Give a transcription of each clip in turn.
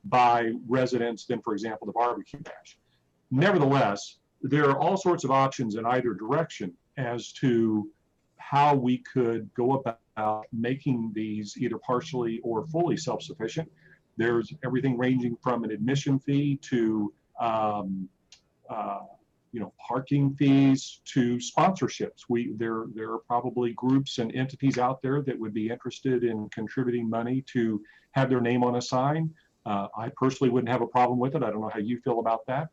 by residents than, for example, the barbecue bash. Nevertheless, there are all sorts of options in either direction as to how we could go about making these either partially or fully self-sufficient. There's everything ranging from an admission fee to parking fees to sponsorships. There are probably groups and entities out there that would be interested in contributing money to have their name on a sign. I personally wouldn't have a problem with it. I don't know how you feel about that.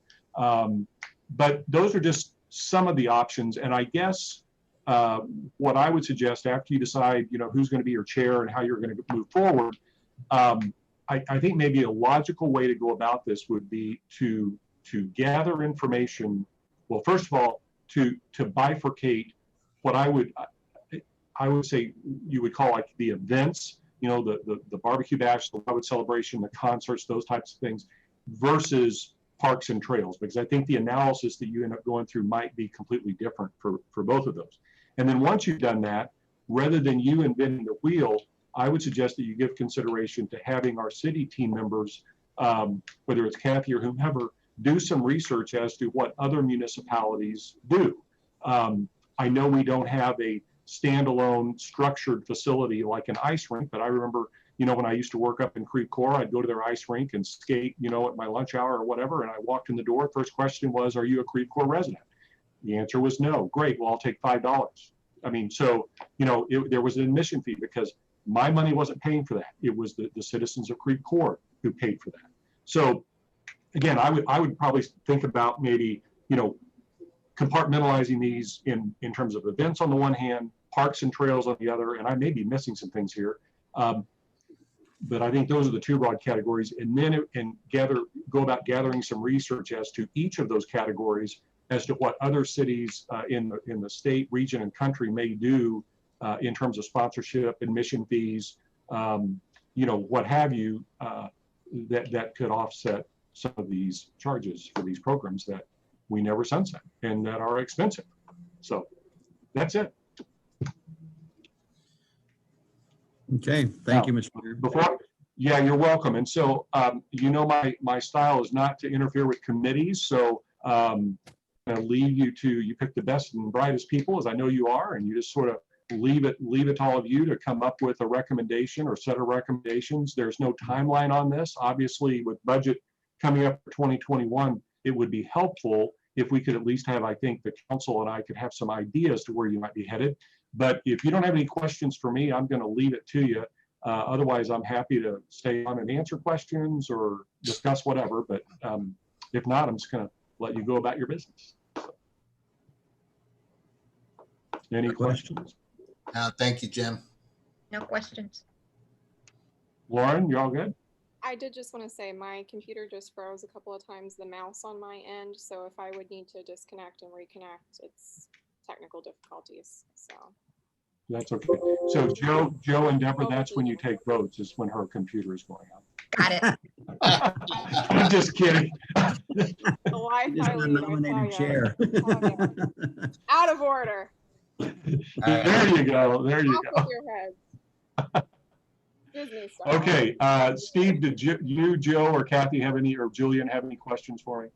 But those are just some of the options. And I guess what I would suggest after you decide, who's going to be your chair and how you're going to move forward, I think maybe a logical way to go about this would be to gather information. Well, first of all, to bifurcate what I would say you would call like the events, the barbecue bash, the Wildwood celebration, the concerts, those types of things, versus parks and trails, because I think the analysis that you end up going through might be completely different for both of those. And then once you've done that, rather than you inventing the wheel, I would suggest that you give consideration to having our city team members, whether it's Kathy or whomever, do some research as to what other municipalities do. I know we don't have a standalone structured facility like an ice rink, but I remember, when I used to work up in Creve Coeur, I'd go to their ice rink and skate, at my lunch hour or whatever, and I walked in the door. First question was, are you a Creve Coeur resident? The answer was no. Great, well, I'll take $5. I mean, so, there was an admission fee because my money wasn't paying for that. It was the citizens of Creve Coeur who paid for that. So again, I would probably think about maybe, compartmentalizing these in terms of events on the one hand, parks and trails on the other, and I may be missing some things here. But I think those are the two broad categories, and then go about gathering some research as to each of those categories as to what other cities in the state, region, and country may do in terms of sponsorship, admission fees, what have you, that could offset some of these charges for these programs that we never sunset and that are expensive. So that's it. Okay, thank you, Mr. Mayor. Yeah, you're welcome. And so, my style is not to interfere with committees. So I'm going to leave you pick the best and brightest people, as I know you are, and you just sort of leave it to all of you to come up with a recommendation or set of recommendations. There's no timeline on this. Obviously, with budget coming up for 2021, it would be helpful if we could at least have, I think the council and I could have some ideas to where you might be headed. But if you don't have any questions for me, I'm going to leave it to you. Otherwise, I'm happy to stay on and answer questions or discuss whatever. But if not, I'm just going to let you go about your business. Any questions? Thank you, Jim. No questions. Lauren, you all good? I did just want to say my computer just froze a couple of times, the mouse on my end. So if I would need to disconnect and reconnect, it's technical difficulties. So that's okay. So Joe and Deborah, that's when you take votes, is when her computer is going out. Got it. I'm just kidding. the Wi-Fi lead, nominated chair. Out of order. There you go. There you go. Off with your heads. Disney style. Okay, Steve, did you, Joe, or Kathy have any, or Julian have any questions for me?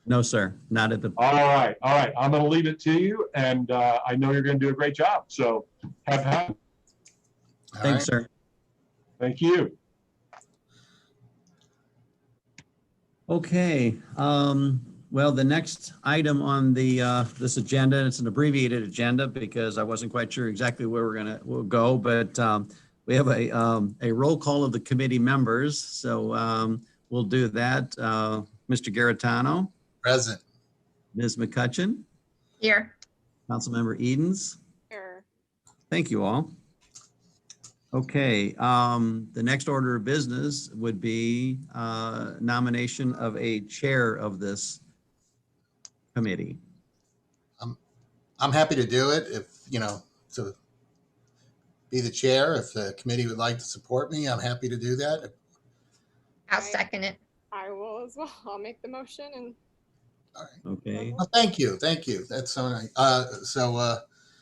No, sir, not at the. All right. I'm going to leave it to you, and I know you're going to do a great job. So have fun. Thanks, sir. Thank you. Okay. Well, the next item on the this agenda, it's an abbreviated agenda because I wasn't quite sure exactly where we'll go, but we have a roll call of the committee members. So we'll do that. Mr. Garitano. Present. Ms. McCutcheon. Here. Councilmember Edens. Here. Thank you all. Okay, the next order of business would be nomination of a chair of this committee. I'm happy to do it if, to be the chair. If the committee would like to support me, I'm happy to do that. I'll second it. I will as well. I'll make the motion and. All right. Okay. Well, thank you. That's so nice.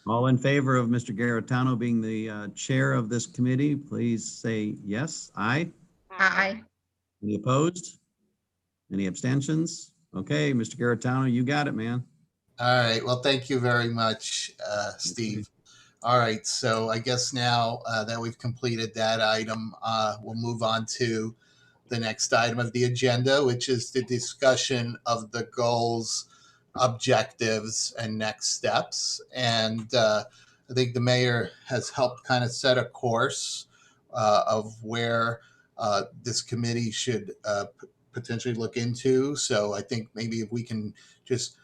All in favor of Mr. Garitano being the chair of this committee, please say yes. Aye. Aye. Any opposed? Any abstentions? Okay, Mr. Garitano, you got it, man. All right. Well, thank you very much, Steve. All right. So I guess now that we've completed that item, we'll move on to the next item of the agenda, which is the discussion of the goals, objectives, and next steps. And I think the mayor has helped kind of set a course of where this committee should potentially look into. So I think maybe if we can just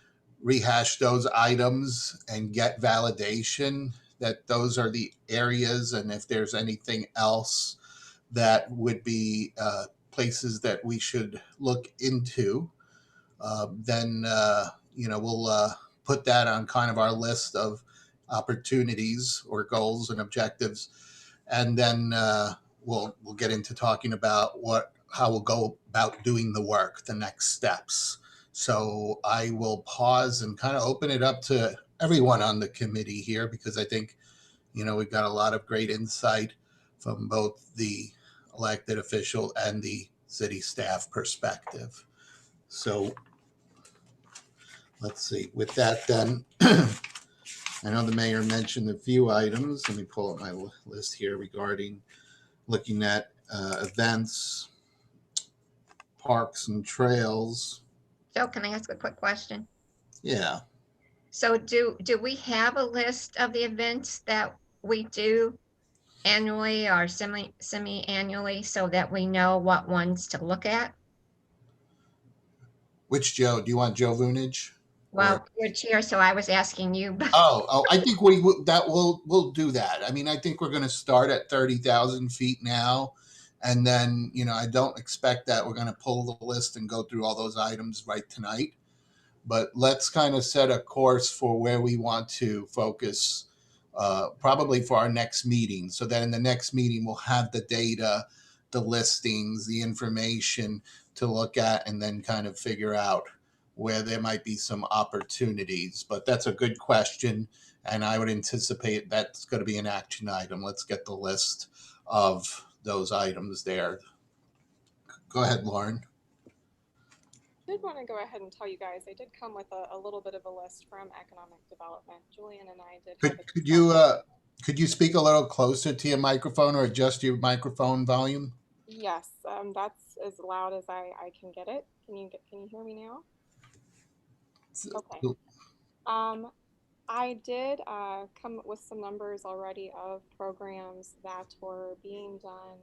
rehash those items and get validation that those are the areas, and if there's anything else that would be places that we should look into, then we'll put that on kind of our list of opportunities or goals and objectives, and then we'll get into talking about how we'll go about doing the work, the next steps. So I will pause and kind of open it up to everyone on the committee here, because I think we've got a lot of great insight from both the elected official and the city staff perspective. So let's see. With that, then, I know the mayor mentioned a few items. Let me pull up my list here regarding looking at events, parks, and trails. Joe, can I ask a quick question? Yeah. So do we have a list of the events that we do annually or semi-annually so that we know what ones to look at? Which Joe? Do you want Joe Vunich? Well, you're chair, so I was asking you. But I think we'll do that. I mean, I think we're going to start at 30,000 feet now, and then I don't expect that we're going to pull the list and go through all those items right tonight. But let's kind of set a course for where we want to focus, probably for our next meeting, so that in the next meeting we'll have the data, the listings, the information to look at, and then kind of figure out where there might be some opportunities. But that's a good question, and I would anticipate that's going to be an action item. Let's get the list of those items there. Go ahead, Lauren. I did want to go ahead and tell you guys, I did come with a little bit of a list from economic development. Julian and I did. Could you speak a little closer to your microphone or adjust your microphone volume? Yes, that's as loud as I can get it. Can you hear me now? Okay. I did come with some numbers already of programs that were being done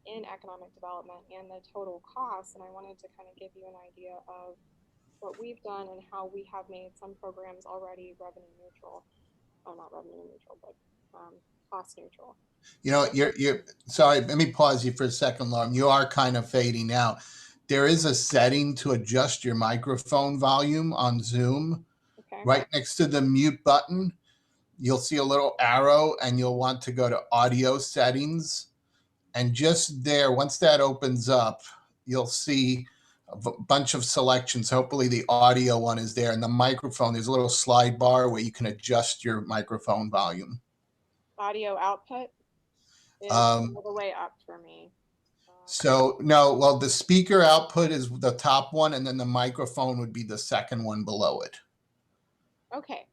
in economic development and the total cost, and I wanted to kind of give you an idea of what we've done and how we have made some programs already revenue neutral. Oh, not revenue neutral, but cost neutral. You're sorry. Let me pause you for a second, Lauren. You are kind of fading out. There is a setting to adjust your microphone volume on Zoom. Okay. Right next to the mute button, you'll see a little arrow, and you'll want to go to audio settings. And just there, once that opens up, you'll see a bunch of selections. Hopefully the audio one is there, and the microphone, there's a little slide bar where you can adjust your microphone volume. Audio output is all the way up for me. So no, well, the speaker output is the top one, and then the microphone would be the second one below it. Okay.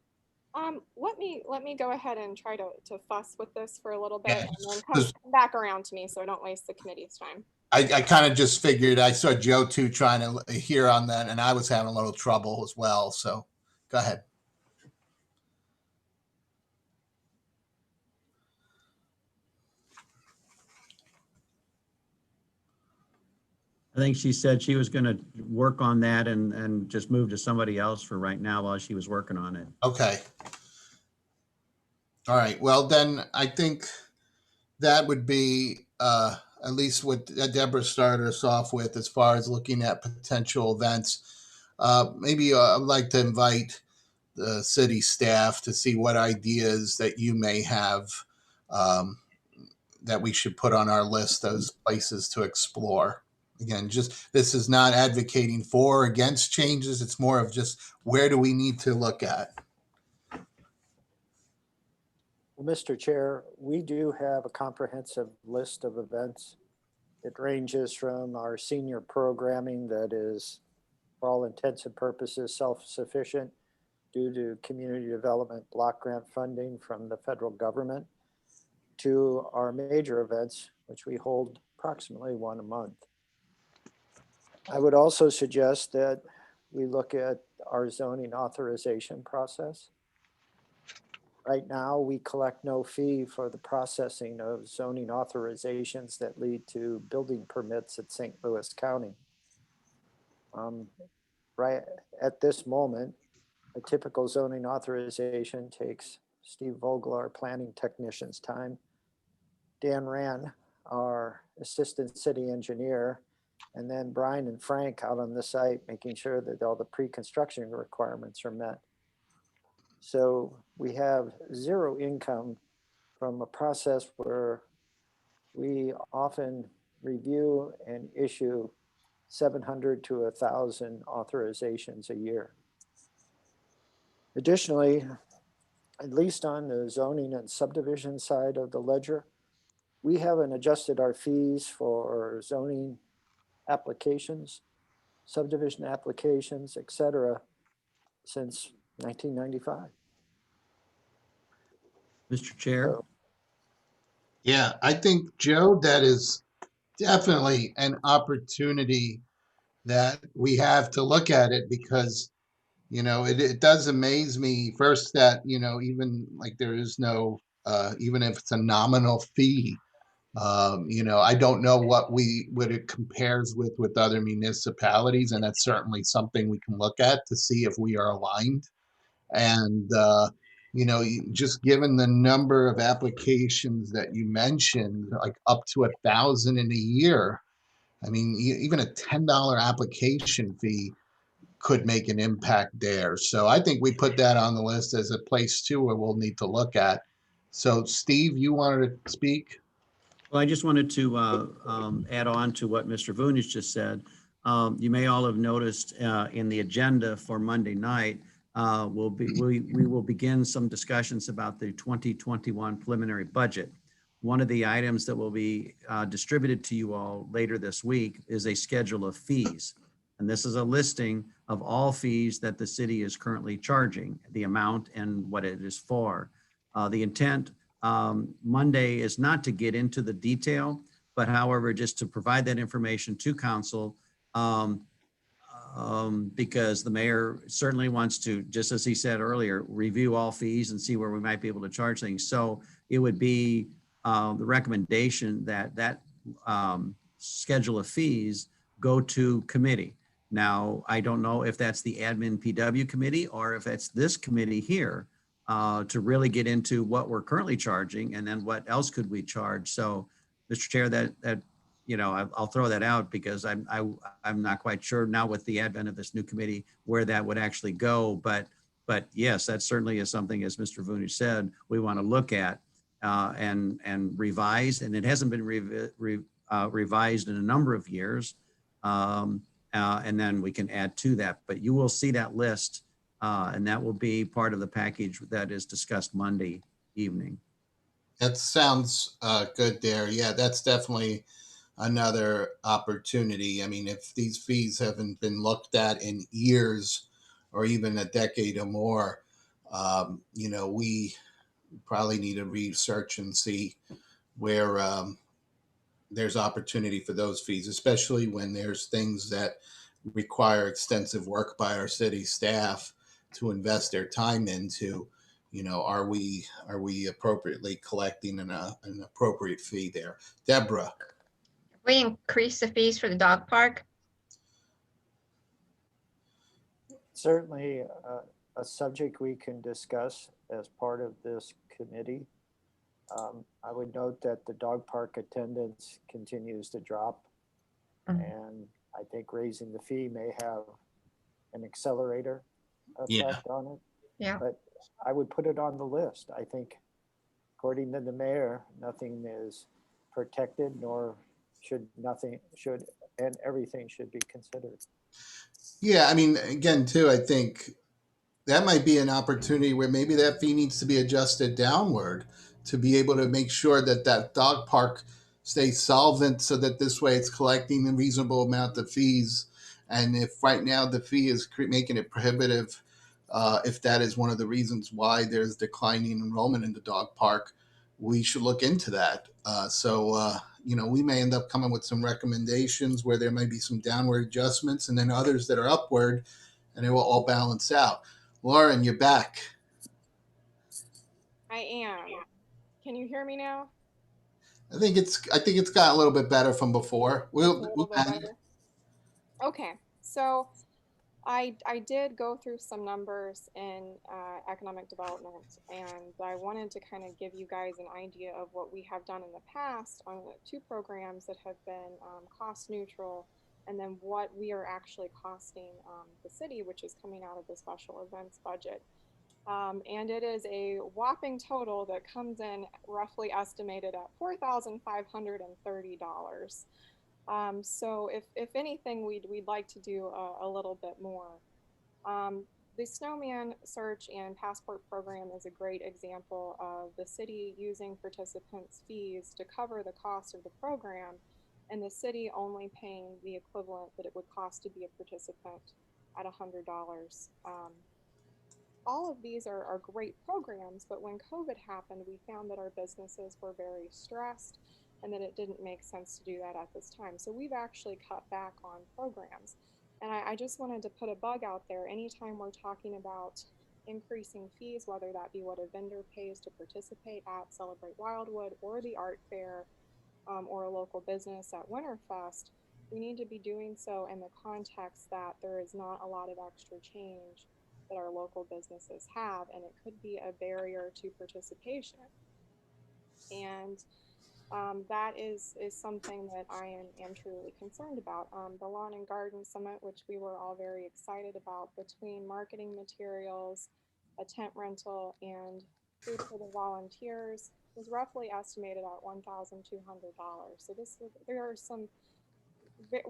Let me go ahead and try to fuss with this for a little bit, Yeah, and then come back around to me so I don't waste the committee's time. I kind of just figured. I saw Joe too trying to hear on that, and I was having a little trouble as well. So go ahead. I think she said she was going to work on that and just move to somebody else for right now while she was working on it. Okay. All right. Well, then I think that would be at least what Deborah started us off with as far as looking at potential events. Maybe I'd like to invite the city staff to see what ideas that you may have that we should put on our list as places to explore. Again, this is not advocating for or against changes. It's more of just where do we need to look at. Well, Mr. Chair, we do have a comprehensive list of events It ranges from our senior programming that is, for all intents and purposes, self-sufficient due to community development block grant funding from the federal government, to our major events, which we hold approximately one a month. I would also suggest that we look at our zoning authorization process. Right now, we collect no fee for the processing of zoning authorizations that lead to building permits at St. Louis County. Right at this moment, a typical zoning authorization takes Steve Vogel, our planning technician's time, Dan Rand, our assistant city engineer, and then Brian and Frank out on the site, making sure that all the pre-construction requirements are met. So we have zero income from a process where we often review and issue 700 to 1,000 authorizations a year. Additionally, at least on the zoning and subdivision side of the ledger, we haven't adjusted our fees for zoning applications, subdivision applications, et cetera, since 1995. Mr. Chair, So, Yeah, I think, Joe, that is definitely an opportunity that we have to look at it, because, you know, it does amaze me first that, you know, even like there is no, even if it's a nominal fee, you know, I don't know what it compares with other municipalities, and that's certainly something we can look at to see if we are aligned. And you know, just given the number of applications that you mentioned, like up to 1,000 in a year, I mean, even a $10 application fee could make an impact there. So I think we put that on the list as a place too where we'll need to look at. So Steve, you wanted to speak? well, I just wanted to add on to what Mr. Vunish just said. You may all have noticed in the agenda for Monday night, we will begin some discussions about the 2021 preliminary budget. One of the items that will be distributed to you all later this week is a schedule of fees. And this is a listing of all fees that the city is currently charging, the amount and what it is for. The intent Monday is not to get into the detail, but however, just to provide that information to council, because the mayor certainly wants to, just as he said earlier, review all fees and see where we might be able to charge things. So it would be the recommendation that schedule of fees go to committee. Now, I don't know if that's the admin PW committee or if it's this committee here to really get into what we're currently charging and then what else could we charge. So, Mr. Chair, that you know, I'll throw that out because I'm not quite sure now with the advent of this new committee where that would actually go. But yes, that certainly is something, as Mr. Vunish said, we want to look at and revise. And it hasn't been revised in a number of years. And then we can add to that. But you will see that list, and that will be part of the package that is discussed Monday evening. That sounds good there. Yeah, that's definitely another opportunity. I mean, if these fees haven't been looked at in years or even a decade or more, you know, we probably need to research and see where there's opportunity for those fees, especially when there's things that require extensive work by our city staff to invest their time into. You know, are we appropriately collecting an appropriate fee there? Deborah. We increase the fees for the dog park. certainly a subject we can discuss as part of this committee. I would note that the dog park attendance continues to drop. And I think raising the fee may have an accelerator effect on it. Yeah. But I would put it on the list. I think, according to the mayor, nothing is protected, nor should and everything should be considered. Yeah, I mean, again, too, I think that might be an opportunity where maybe that fee needs to be adjusted downward to be able to make sure that that dog park stay solvent so that this way it's collecting a reasonable amount of fees. And if right now the fee is making it prohibitive, if that is one of the reasons why there's declining enrollment in the dog park, we should look into that. We may end up coming with some recommendations where there may be some downward adjustments and then others that are upward, and it will all balance out. Lauren, you're back. I am. Can you hear me now? I think it's got a little bit better from before. A little bit better. Okay, so I did go through some numbers in economic development, and I wanted to kind of give you guys an idea of what we have done in the past on the 2 programs that have been cost neutral, and then what we are actually costing the city, which is coming out of the special events budget. And it is a whopping total that comes in roughly estimated at $4,530. So if anything, we'd like to do a little bit more. The Snowman Search and Passport program is a great example of the city using participants' fees to cover the cost of the program, and the city only paying the equivalent that it would cost to be a participant at $100. All of these are great programs, but when COVID happened, we found that our businesses were very stressed and that it didn't make sense to do that at this time. So we've actually cut back on programs. And I just wanted to put a bug out there. Anytime we're talking about increasing fees, whether that be what a vendor pays to participate at Celebrate Wildwood or the art fair or a local business at Winterfest, we need to be doing so in the context that there is not a lot of extra change that our local businesses have, and it could be a barrier to participation. And that is something that I am truly concerned about. The Lawn and Garden Summit, which we were all very excited about, between marketing materials, a tent rental, and food for the volunteers, was roughly estimated at $1,200. So there are some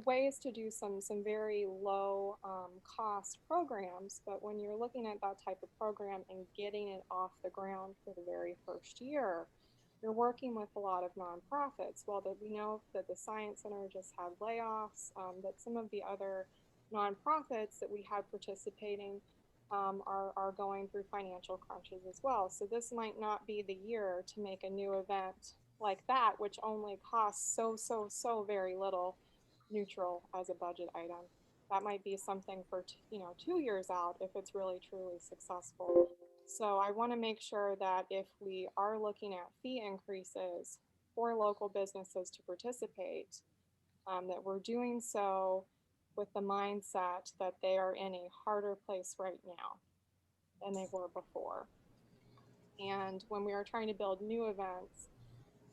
ways to do some very low cost programs, but when you're looking at that type of program and getting it off the ground for the very first year, you're working with a lot of nonprofits. Well, that we know that the Science Center just had layoffs, that some of the other nonprofits that we had participating are going through financial crunches as well. So this might not be the year to make a new event like that, which only costs so very little neutral as a budget item. That might be something for 2 years out if it's really truly successful. So I want to make sure that if we are looking at fee increases for local businesses to participate, that we're doing so with the mindset that they are in a harder place right now than they were before. And when we are trying to build new events,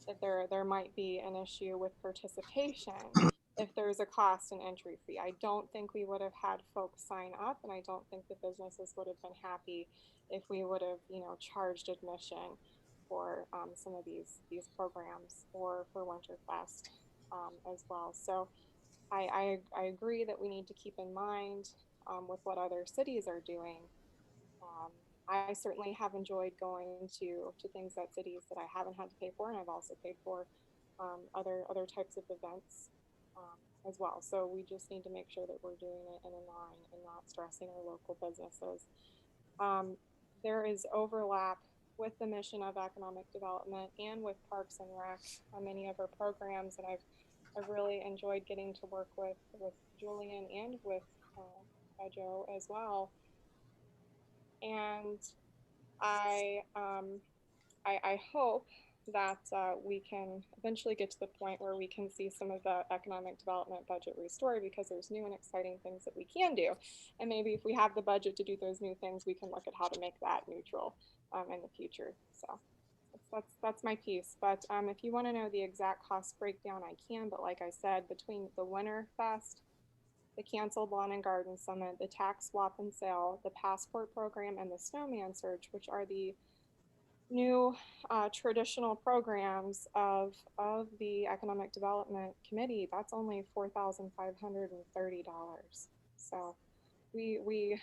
that there might be an issue with participation if there's a cost and entry fee. I don't think we would have had folks sign up, and I don't think the businesses would have been happy if we would have, charged admission for some of these programs or for Winterfest as well. So I agree that we need to keep in mind with what other cities are doing. I certainly have enjoyed going to things at cities that I haven't had to pay for, and I've also paid for other types of events as well. So we just need to make sure that we're doing it in a line and not stressing our local businesses. There is overlap with the mission of economic development and with Parks and Rec on many of our programs, and I've really enjoyed getting to work with Julian and with Joe as well. And I hope that we can eventually get to the point where we can see some of the economic development budget restored, because there's new and exciting things that we can do. And maybe if we have the budget to do those new things, we can look at how to make that neutral in the future. So that's my piece. But if you want to know the exact cost breakdown, I can. But like I said, between the Winterfest, the canceled Lawn and Garden Summit, the tax swap and sale, the passport program, and the Snowman Search, which are the new traditional programs of the Economic Development Committee, that's only $4,530. So we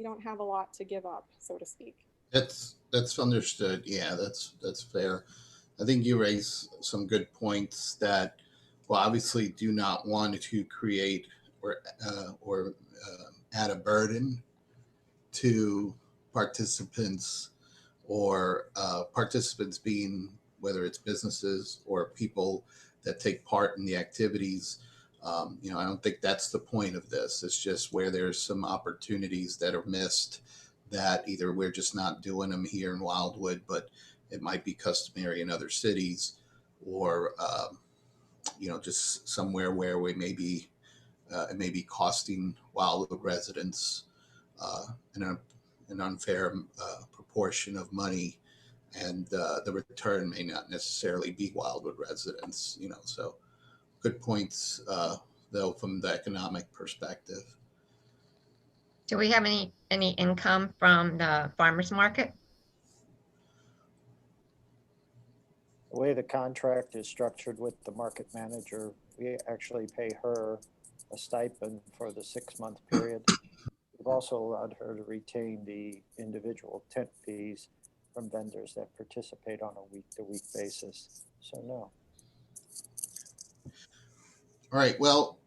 don't have a lot to give up, so to speak. That's understood. Yeah, that's fair. I think you raise some good points that, well, obviously do not want to create or add a burden to participants or participants being whether it's businesses or people that take part in the activities. I don't think that's the point of this. It's just where there's some opportunities that are missed that either we're just not doing them here in Wildwood, but it might be customary in other cities, or just somewhere where we may be it may be costing Wildwood residents uh, an unfair proportion of money, and the return may not necessarily be Wildwood residents. So good points, though, from the economic perspective. Do we have any income from the farmer's market? The way the contract is structured with the market manager, we actually pay her a stipend for the 6-month period. We've also allowed her to retain the individual tent fees from vendors that participate on a week-to-week basis. So no. All right. Well,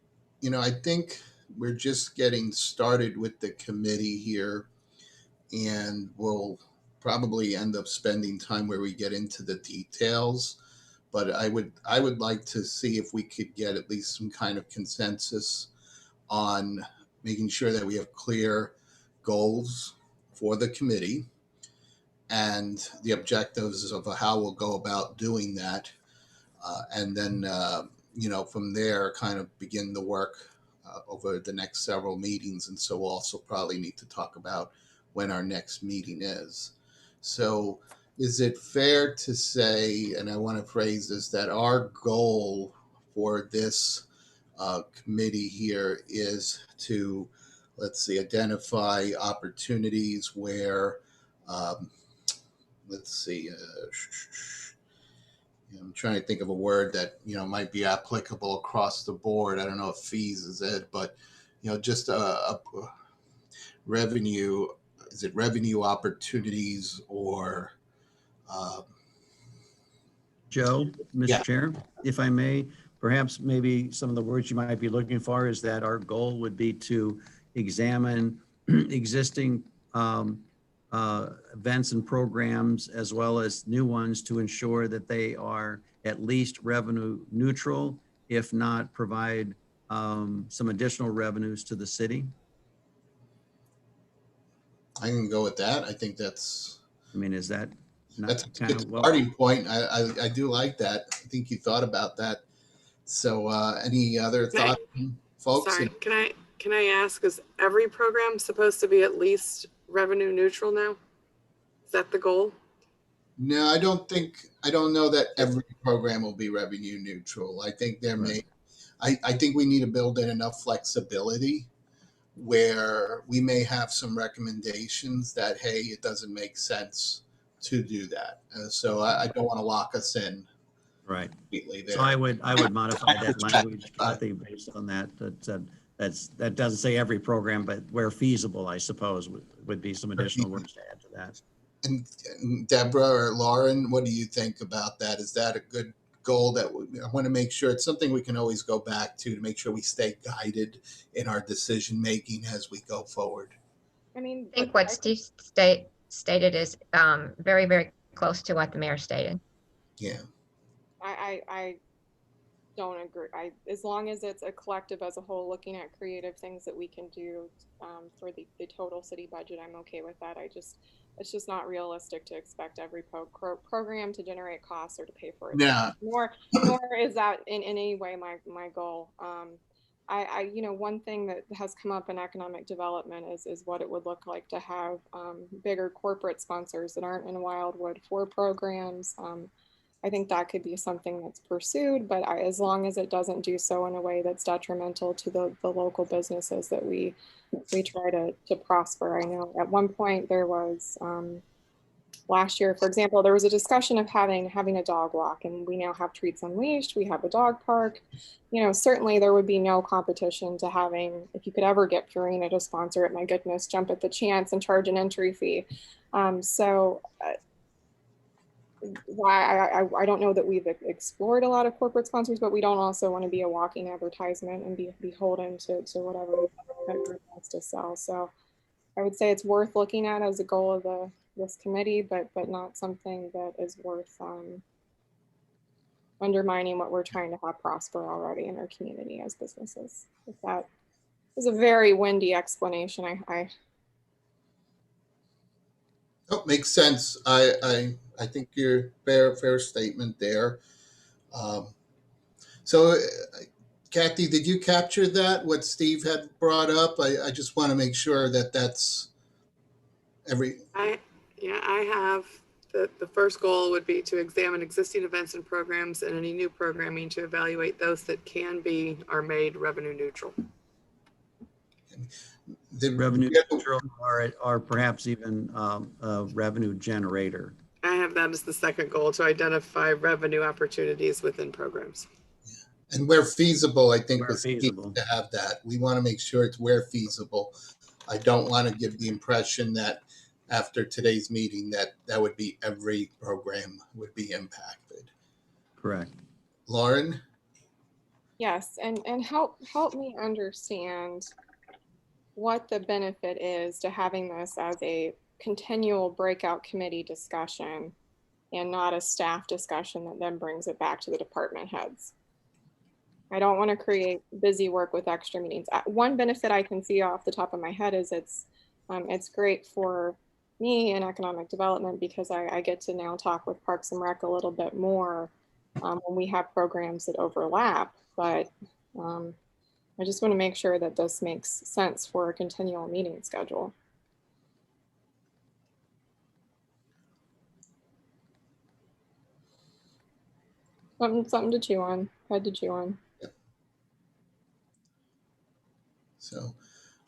I think we're just getting started with the committee here, and we'll probably end up spending time where we get into the details. But I would like to see if we could get at least some kind of consensus on making sure that we have clear goals for the committee and the objectives of how we'll go about doing that. And then, from there, kind of begin the work over the next several meetings. And so we'll also probably need to talk about when our next meeting is. So is it fair to say, and I want to phrase this, that our goal for this committee here is to, let's see, identify opportunities where, let's see, I'm trying to think of a word that might be applicable across the board. I don't know if fees is it, but just a revenue. Is it revenue opportunities or? Joe, Mr. Yeah. Chair, if I may, perhaps maybe some of the words you might be looking for is that our goal would be to examine existing events and programs as well as new ones to ensure that they are at least revenue neutral, if not provide some additional revenues to the city. I can go with that. I think that's Is that not that's a kind good of what? starting point. I do like that. I think you thought about that. So any other Can I- thoughts, folks? Sorry, can I ask, is every program supposed to be at least revenue neutral now? Is that the goal? No, I don't know that every program will be revenue neutral. I think I think we need to build in enough flexibility where we may have some recommendations that, hey, it doesn't make sense to do that. So I don't want to lock us in. Right. Completely there. So I would modify that language, Kathy, based on that. That doesn't say every program, but where feasible, I suppose, would be some additional words to add to that. And Deborah or Lauren, what do you think about that? Is that a good goal that I want to make sure it's something we can always go back to make sure we stay guided in our decision making as we go forward? I mean, I think what Steve stated is very, very close to what the mayor stated. Yeah. I don't agree. As long as it's a collective as a whole, looking at creative things that we can do for the total city budget, I'm okay with that. It's just not realistic to expect every program to generate costs or to pay for it. Yeah. Nor is that in any way my goal. One thing that has come up in economic development is what it would look like to have bigger corporate sponsors that aren't in Wildwood for programs. I think that could be something that's pursued, but as long as it doesn't do so in a way that's detrimental to the local businesses that we try to prosper. I know at one point there was, last year, for example, there was a discussion of having a dog walk, and we now have Treats Unleashed, we have a dog park. Certainly there would be no competition to having, if you could ever get Purina to sponsor it, my goodness, jump at the chance and charge an entry fee. why I don't know that we've explored a lot of corporate sponsors, but we don't also want to be a walking advertisement and be beholden to whatever that group wants to sell. So I would say it's worth looking at as a goal of this committee, but not something that is worth undermining what we're trying to have prosper already in our community as businesses. If that is a very windy explanation, I Oh, makes sense. I think you're fair statement there. Um, so, Kathy, did you capture that? What Steve had brought up? I just want to make sure that that's every. I have the first goal would be to examine existing events and programs and any new programming to evaluate those that can be or made revenue neutral. Revenue neutral or perhaps even a revenue generator. I have that as the second goal, to identify revenue opportunities within programs. And where feasible, I think Where was key feasible. to have that. We want to make sure it's where feasible. I don't want to give the impression that after today's meeting that would be every program would be impacted. Correct. Lauren? yes, and help me understand what the benefit is to having this as a continual breakout committee discussion and not a staff discussion that then brings it back to the department heads. I don't want to create busy work with extra meetings. One benefit I can see off the top of my head is it's great for me in economic development because I get to now talk with Parks and Rec a little bit more when we have programs that overlap. But I just want to make sure that this makes sense for a continual meeting schedule. Something to chew on. Head to chew on. So,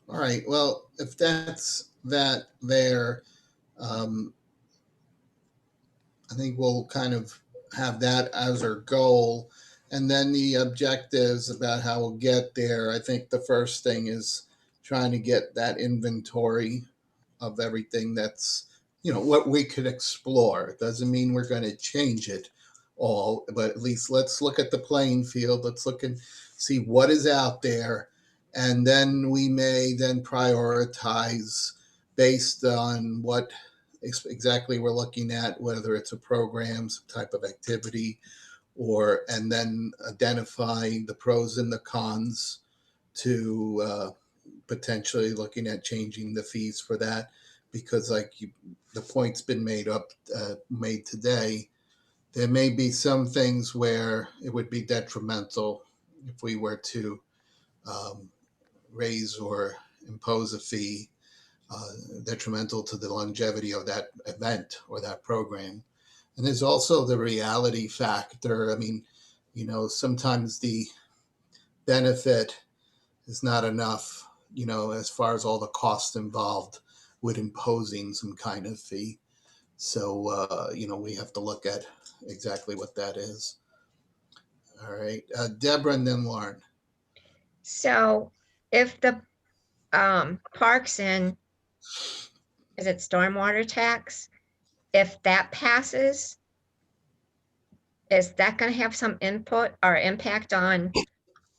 all right. Well, if that's that there, I think we'll kind of have that as our goal. And then the objectives about how we'll get there. I think the first thing is trying to get that inventory of everything that's, what we could explore. It doesn't mean we're going to change it all, but at least let's look at the playing field. Let's look and see what is out there. And then we may then prioritize based on what exactly we're looking at, whether it's a program, some type of activity, and then identify the pros and the cons to potentially looking at changing the fees for that. Because the point's been made today, there may be some things where it would be detrimental if we were to raise or impose a fee, detrimental to the longevity of that event or that program. And there's also the reality factor. I mean, sometimes the benefit is not enough, as far as all the costs involved with imposing some kind of fee. So, we have to look at exactly what that is. All right. Deborah and then Lauren. So if the parks and, is it stormwater tax? If that passes, is that going to have some input or impact on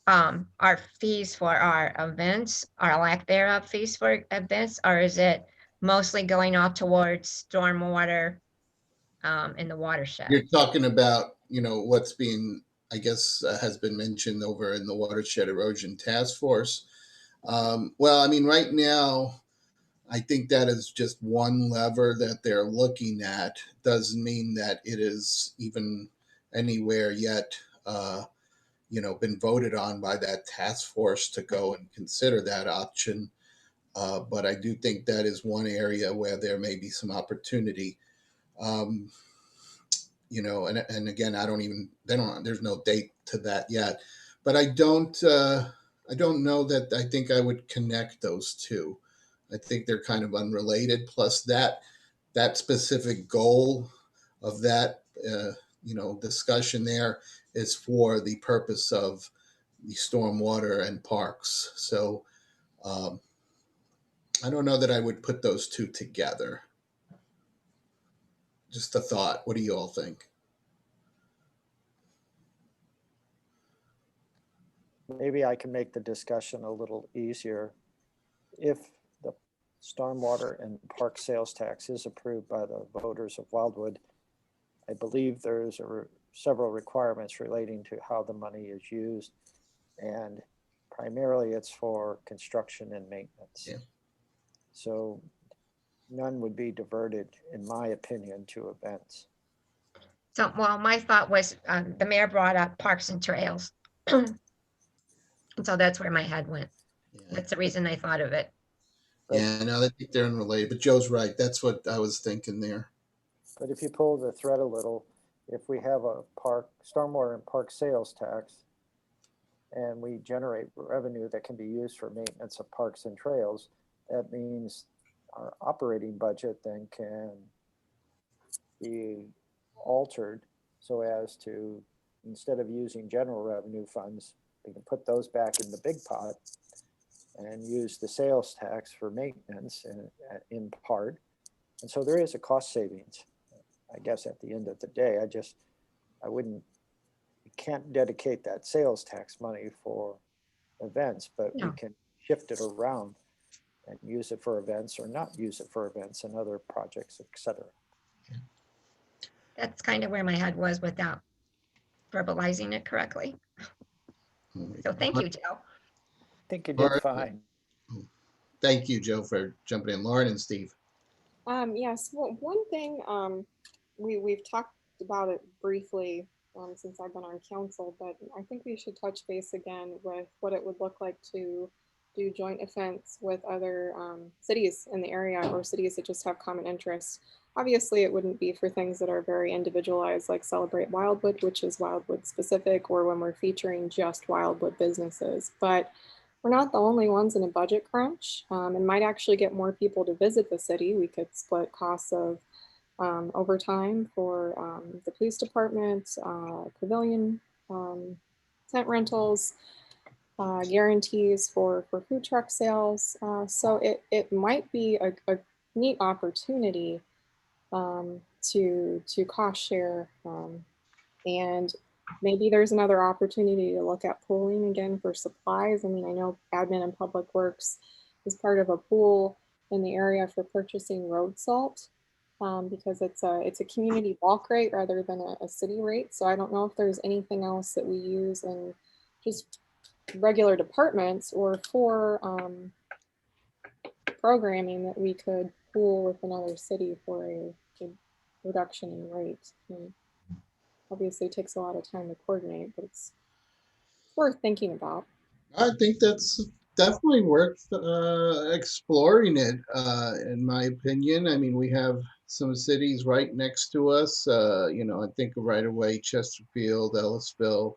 our fees for our events, or lack thereof fees for events, or is it mostly going off towards stormwater in the watershed? You're talking about, what's being, I guess, has been mentioned over in the Watershed Erosion Task Force. Well, I mean, right now, I think that is just one lever that they're looking at. Doesn't mean that it is even anywhere yet, been voted on by that task force to go and consider that option. But I do think that is one area where there may be some opportunity. And again, there's no date to that yet. But I don't know that I think I would connect those two. I think they're kind of unrelated. Plus that specific goal of that, discussion there is for the purpose of the stormwater and parks. So I don't know that I would put those two together. Just a thought. What do you all think? Maybe I can make the discussion a little easier. If the stormwater and park sales tax is approved by the voters of Wildwood, I believe there's several requirements relating to how the money is used. And primarily it's for construction and maintenance. Yeah. So none would be diverted, in my opinion, to events. So, well, my thought was, the mayor brought up parks and trails. And so that's where my head went. Yeah, That's the reason I thought of it. yeah, no, I think they're unrelated, but Joe's right. That's what I was thinking there. But if you pull the thread a little, if we have a stormwater and park sales tax, and we generate revenue that can be used for maintenance of parks and trails, that means our operating budget then can be altered so as to, instead of using general revenue funds, we can put those back in the big pot and use the sales tax for maintenance in part. And so there is a cost savings, I guess, at the end of the day. You can't dedicate that sales tax money for events, but No. we can shift it around and use it for events or not use it for events and other projects, etc. That's kind of where my head was without verbalizing it correctly. So thank you, Joe. I think you All did right. fine. Thank you, Joe, for jumping in. Lauren and Steve. Yes, well, one thing, we've talked about it briefly since I've been on council, but I think we should touch base again with what it would look like to do joint events with other cities in the area or cities that just have common interests. Obviously, it wouldn't be for things that are very individualized, like Celebrate Wildwood, which is Wildwood specific, or when we're featuring just Wildwood businesses. But we're not the only ones in a budget crunch, and might actually get more people to visit the city. We could split costs of overtime for the police department, pavilion, tent rentals, guarantees for food truck sales. So it might be a neat opportunity to cost share, and maybe there's another opportunity to look at pooling again for supplies. I mean, I know admin and public works is part of a pool in the area for purchasing road salt, because it's a community bulk rate rather than a city rate. So I don't know if there's anything else that we use in just regular departments or for programming that we could pool with another city for a reduction in rate. Obviously it takes a lot of time to coordinate, but it's worth thinking about. I think that's definitely worth exploring it, in my opinion. I mean, we have some cities right next to us. I think right away Chesterfield, Ellisville,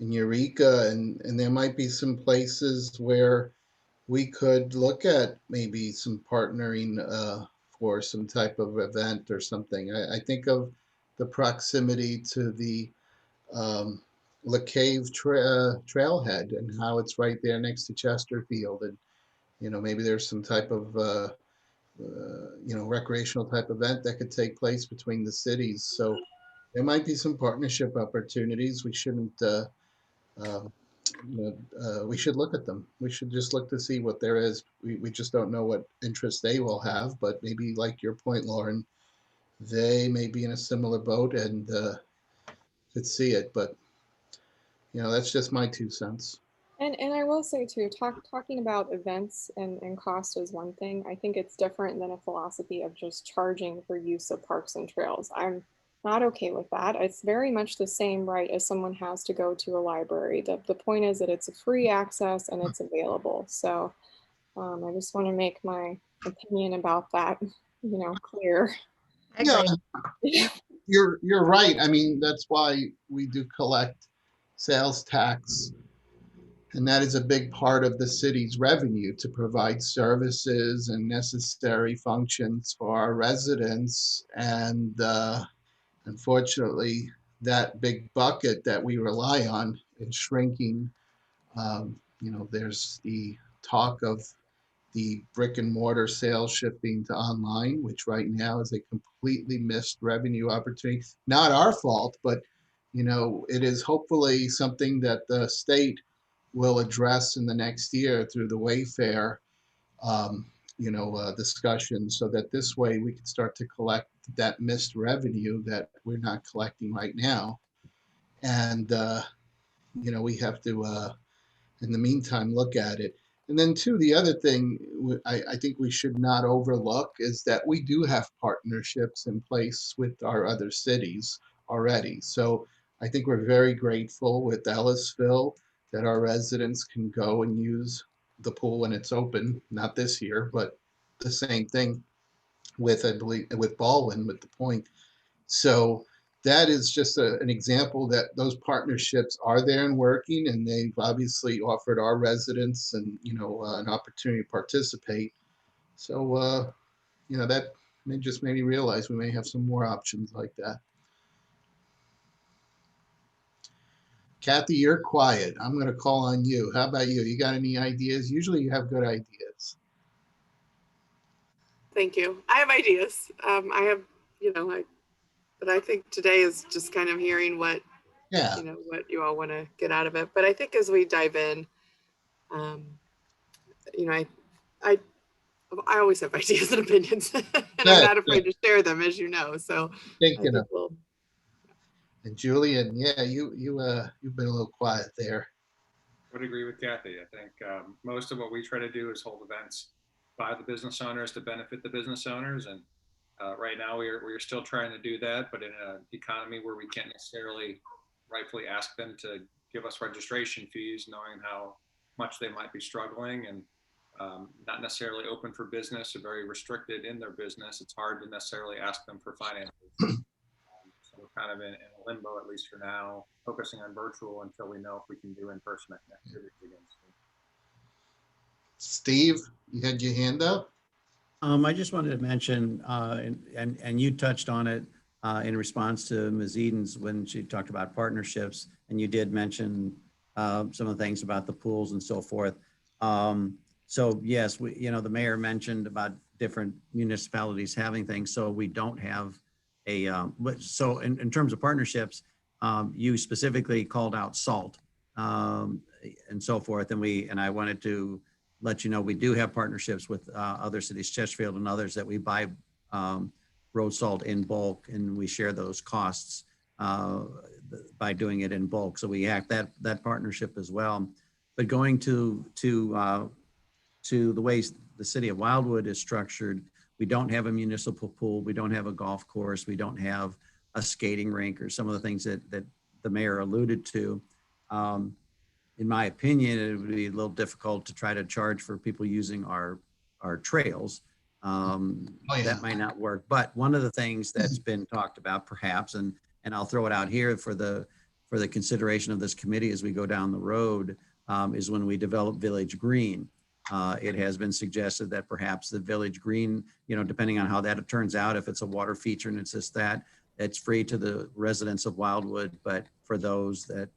and Eureka, and there might be some places where we could look at maybe some partnering for some type of event or something. I think of the proximity to the La Cave trailhead and how it's right there next to Chesterfield, and maybe there's some type of recreational type event that could take place between the cities. So there might be some partnership opportunities. We shouldn't. We should look at them. We should just look to see what there is. We just don't know what interest they will have, but maybe like your point, Lauren, they may be in a similar boat and could see it. But that's just my 2 cents. And I will say too, talking about events and cost is one thing. I think it's different than a philosophy of just charging for use of parks and trails. I'm not okay with that. It's very much the same right as someone has to go to a library. The point is that it's a free access and it's available. So I just want to make my opinion about that, clear. I Yeah, agree. you're right. I mean, that's why we do collect sales tax. And that is a big part of the city's revenue to provide services and necessary functions for our residents. And unfortunately, that big bucket that we rely on is shrinking. There's the talk of the brick and mortar sales shifting to online, which right now is a completely missed revenue opportunity. Not our fault, but it is hopefully something that the state will address in the next year through the Wayfair, discussion, so that this way we can start to collect that missed revenue that we're not collecting right now. And, we have to, in the meantime, look at it. And then two, the other thing I think we should not overlook is that we do have partnerships in place with our other cities already. So I think we're very grateful with Ellisville that our residents can go and use the pool when it's open, not this year, but the same thing with, I believe, with Baldwin, with the Point. So that is just an example that those partnerships are there and working, and they've obviously offered our residents and an opportunity to participate. So that just made me realize we may have some more options like that. Kathy, you're quiet. I'm going to call on you. How about you? You got any ideas? Usually you have good ideas. Thank you. I have ideas. I have, but I think today is just kind of hearing what, what you all want to get out of it. But I think as we dive in, I always have ideas and opinions, and I'm not afraid to share them, as you know. So And Julian, you've been a little quiet there. I would agree with Kathy. I think most of what we try to do is hold events by the business owners to benefit the business owners. And right now we're still trying to do that, but in an economy where we can't necessarily rightfully ask them to give us registration fees, knowing how much they might be struggling and not necessarily open for business or very restricted in their business, it's hard to necessarily ask them for finances. So we're kind of in a limbo, at least for now, focusing on virtual until we know if we can do in-person activities again. Steve, you had your hand up? I just wanted to mention, and you touched on it in response to Ms. Edens when she talked about partnerships, and you did mention some of the things about the pools and so forth. So yes, the mayor mentioned about different municipalities having things, so we don't have so in terms of partnerships, you specifically called out SALT and so forth, and I wanted to let you know we do have partnerships with other cities, Chesterfield and others, that we buy road salt in bulk, and we share those costs by doing it in bulk. So we have that partnership as well. But going to the way the city of Wildwood is structured, we don't have a municipal pool, we don't have a golf course, we don't have a skating rink or some of the things that the mayor alluded to. In my opinion, it would be a little difficult to try to charge for people using our trails. That might not work. But one of the things that's been talked about, perhaps, and I'll throw it out here for the consideration of this committee as we go down the road, is when we develop Village Green. It has been suggested that perhaps the Village Green, depending on how that turns out, if it's a water feature and it's just that, it's free to the residents of Wildwood, but for those that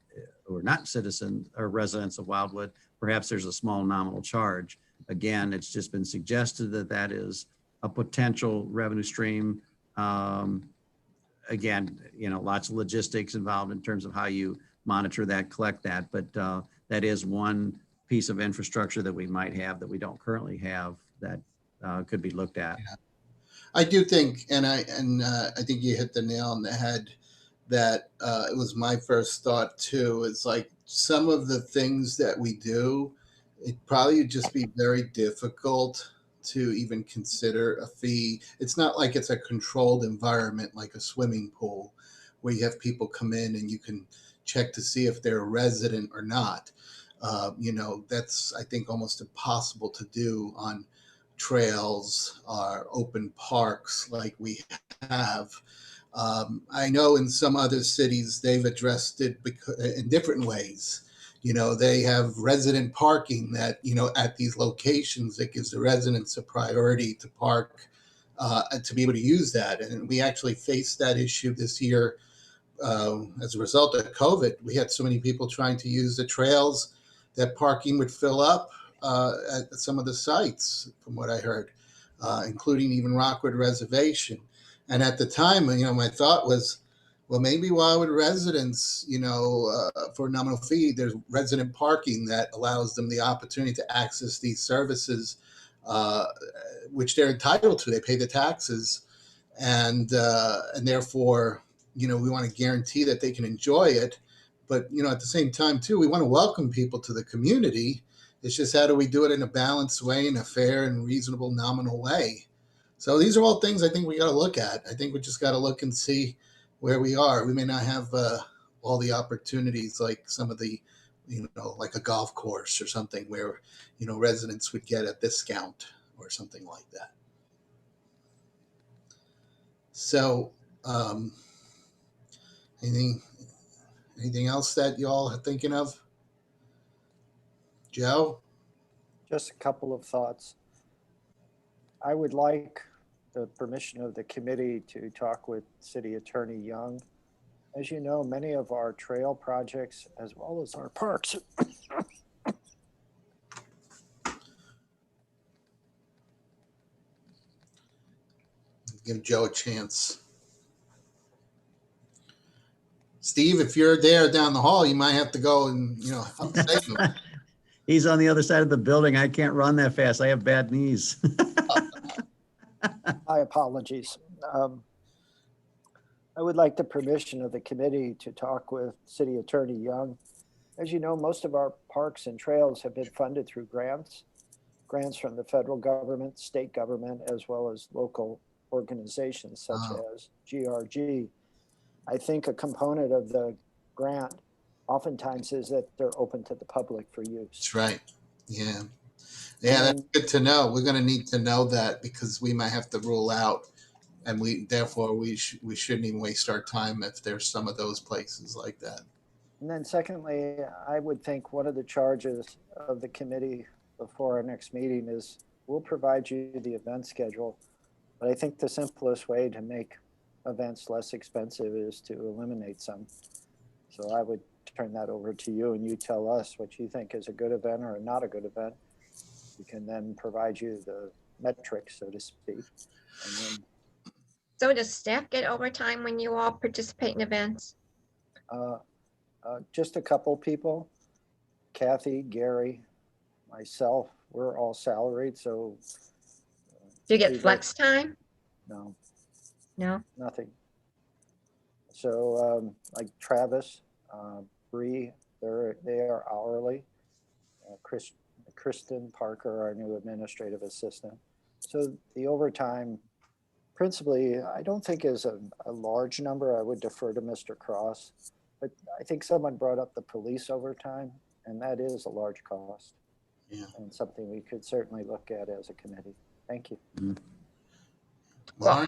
who are not citizens or residents of Wildwood, perhaps there's a small nominal charge. Again, it's just been suggested that that is a potential revenue stream. Again, lots of logistics involved in terms of how you monitor that, collect that, but that is one piece of infrastructure that we might have that we don't currently have that could be looked at. Yeah. I do think, and I think you hit the nail on the head, that it was my first thought too. It's like some of the things that we do, it probably would just be very difficult to even consider a fee. It's not like it's a controlled environment like a swimming pool where you have people come in and you can check to see if they're a resident or not. That's, I think, almost impossible to do on trails or open parks like we have. I know in some other cities they've addressed it in different ways. They have resident parking that, at these locations that gives the residents a priority to park, to be able to use that. And we actually faced that issue this year as a result of COVID. We had so many people trying to use the trails that parking would fill up. at some of the sites, from what I heard, including even Rockwood Reservation. And at the time, my thought was, well, maybe why would residents, for a nominal fee, there's resident parking that allows them the opportunity to access these services, which they're entitled to. They pay the taxes, and therefore, we want to guarantee that they can enjoy it. But, at the same time, too, we want to welcome people to the community. It's just, how do we do it in a balanced way, in a fair and reasonable nominal way? So these are all things I think we got to look at. I think we just got to look and see where we are. We may not have all the opportunities like some of the, like a golf course or something where, residents would get a discount or something like that. So anything else that y'all are thinking of? Joe? Just a couple of thoughts. I would like the permission of the committee to talk with City Attorney Young. As you know, many of our trail projects, as well as our parks, give Joe a chance. Steve, if you're there down the hall, you might have to go and, help save him. He's on the other side of the building. I can't run that fast. I have bad knees. my apologies. I would like the permission of the committee to talk with City Attorney Young. As you know, most of our parks and trails have been funded through grants from the federal government, state government, as well as local organizations such as GRG. I think a component of the grant oftentimes is that they're open to the public for use. That's right. Yeah. Yeah, that's good to know. We're going to need to know that, because we might have to rule out, and we shouldn't even waste our time if there's some of those places like that. And then secondly, I would think one of the charges of the committee before our next meeting is we'll provide you the event schedule. But I think the simplest way to make events less expensive is to eliminate some. So I would turn that over to you, and you tell us what you think is a good event or not a good event. We can then provide you the metrics, so to speak. And then, So does staff get overtime when you all participate in events? just a couple people, Kathy, Gary, myself, we're all salaried, so. Do you get we flex time? No, No? nothing. So like Travis, Bree, they are hourly. Kristen Parker, our new administrative assistant. So the overtime, principally, I don't think is a large number. I would defer to Mr. Cross, but I think someone brought up the police overtime, and that is a large cost. Yeah. And something we could certainly look at as a committee. Thank you. Well,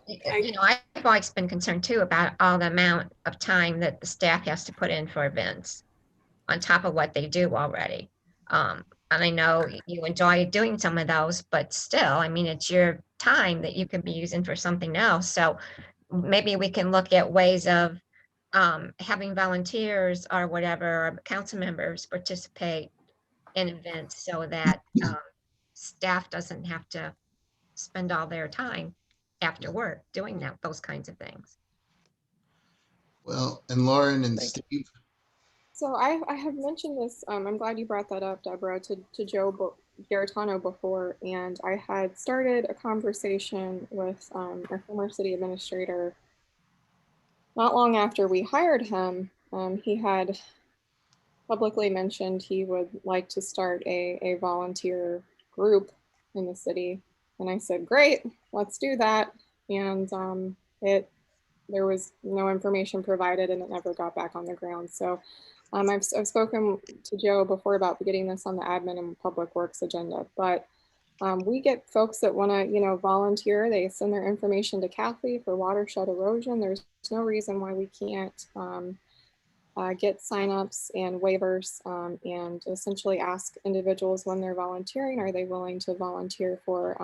I've always been concerned too about all the amount of time that the staff has to put in for events on top of what they do already. And I know you enjoy doing some of those, but still, I mean, it's your time that you could be using for something else. So maybe we can look at ways of having volunteers or whatever, or council members participate in events so that staff doesn't have to spend all their time after work doing those kinds of things. Well, and Lauren and Thank Steve. So I have mentioned this, I'm glad you brought that up, Deborah, to Joe Garitano before, and I had started a conversation with our former city administrator not long after we hired him. He had publicly mentioned he would like to start a volunteer group in the city. And I said, great, let's do that. And there was no information provided, and it never got back on the ground. So I've spoken to Joe before about getting this on the admin and public works agenda, but we get folks that want to, volunteer. They send their information to Kathy for watershed erosion. There's no reason why we can't get signups and waivers and essentially ask individuals when they're volunteering, are they willing to volunteer for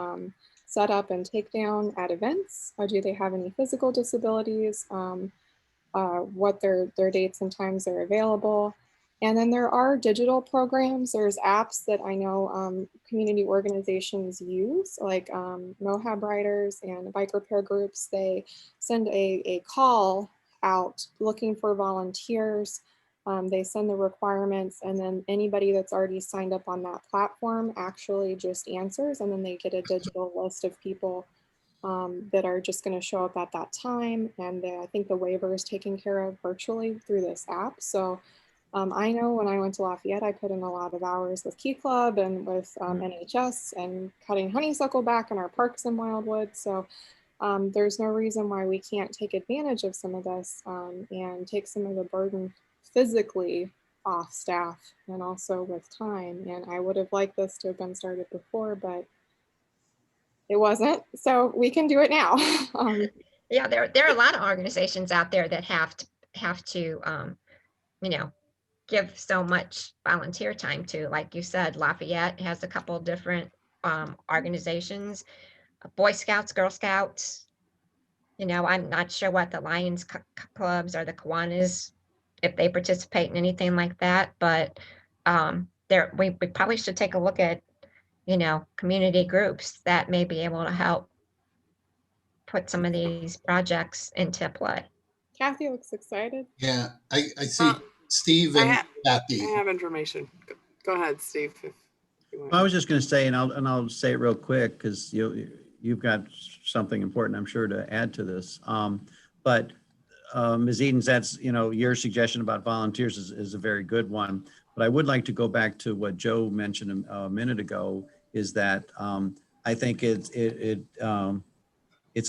set up and take down at events? Or do they have any physical disabilities? What their dates and times are available. And then there are digital programs. There's apps that I know community organizations use, like Mohab Riders and bike repair groups. They send a call out looking for volunteers. They send the requirements, and then anybody that's already signed up on that platform actually just answers, and then they get a digital list of people that are just going to show up at that time. And I think the waiver is taken care of virtually through this app. So I know when I went to Lafayette, I put in a lot of hours with Key Club and with NHS and cutting honeysuckle back in our parks in Wildwood. So there's no reason why we can't take advantage of some of this and take some of the burden physically off staff and also with time. And I would have liked this to have been started before, but it wasn't. So we can do it now. Yeah, there are a lot of organizations out there that have to you know, give so much volunteer time to. Like you said, Lafayette has a couple of different organizations, Boy Scouts, Girl Scouts. You know, I'm not sure what the Lions clubs or the Kiwanis, if they participate in anything like that, but we probably should take a look at, you know, community groups that may be able to help put some of these projects into play. Kathy looks excited. Yeah, I see Steve and Kathy. I have information. Go ahead, Steve. If you want. I was just going to say, and I'll say it real quick because you've got something important, I'm sure, to add to this. But Ms. Edens, that's, you know, your suggestion about volunteers is a very good one. But I would like to go back to what Joe mentioned a minute ago, is that I think it's